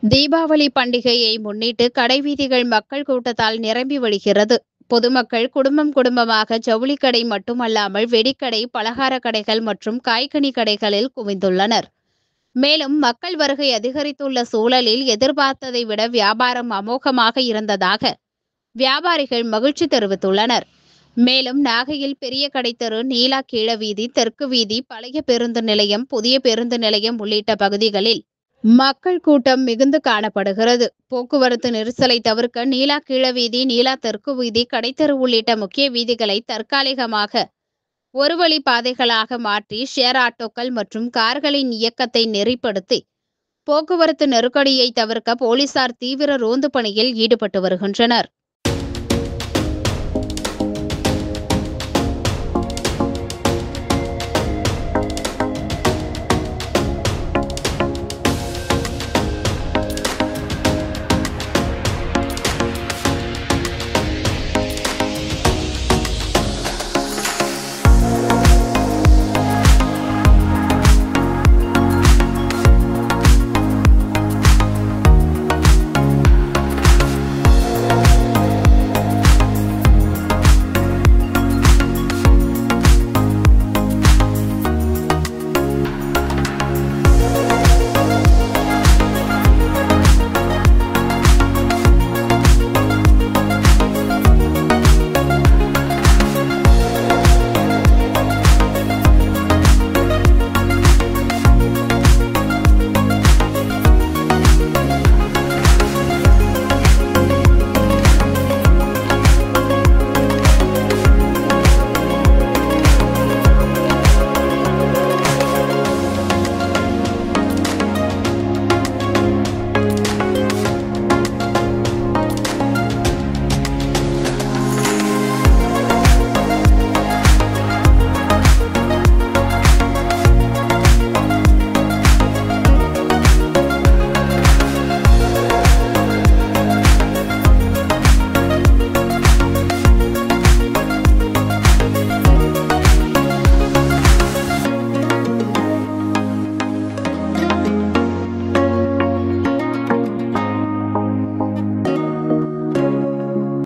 தீபாவளி பண்டிகையை முன்னிட்டு கடைவீதிகள் மக்கள் கூட்டத்தால் நிரம்பி வழிகிறது. பொதுமக்கள் குடும்பம் குடும்பமாக ஜவுளி கடை மட்டுமல்லாமல் வெடிக்கடை, பலகார கடைகள் மற்றும் காய்கனி கடைகளில் குவிந்துள்ளனர். மேலும் மக்கள் வருகை அதிகரித்துள்ள சூழலில் எதிர்பார்த்ததை விட வியாபாரம் அமோகமாக இருந்ததாக வியாபாரிகள் மகிழ்ச்சி தெரிவித்துள்ளனர். மேலும் நாகையில் பெரிய கடைத்தெரு, நீலா கீழவீதி, தெற்கு வீதி, பழைய பேருந்து நிலையம், புதிய பேருந்து நிலையம் உள்ளிட்ட பகுதிகளில் மக்கள் கூட்டம் மிகுந்து காணப்படுகிறது. போக்குவரத்து நெரிசலை தவிர்க்க நீலா கீழவீதி, நீலா தெற்கு வீதி, கடைத்தெரு உள்ளிட்ட முக்கிய வீதிகளை தற்காலிகமாக ஒருவழி பாதைகளாக மாற்றி ஷேர் ஆட்டோக்கள் மற்றும் கார்களின் இயக்கத்தை நெறிப்படுத்தி போக்குவரத்து நெருக்கடியை தவிர்க்க போலீசார் தீவிர ரோந்து பணியில் ஈடுபட்டு வருகின்றனர்.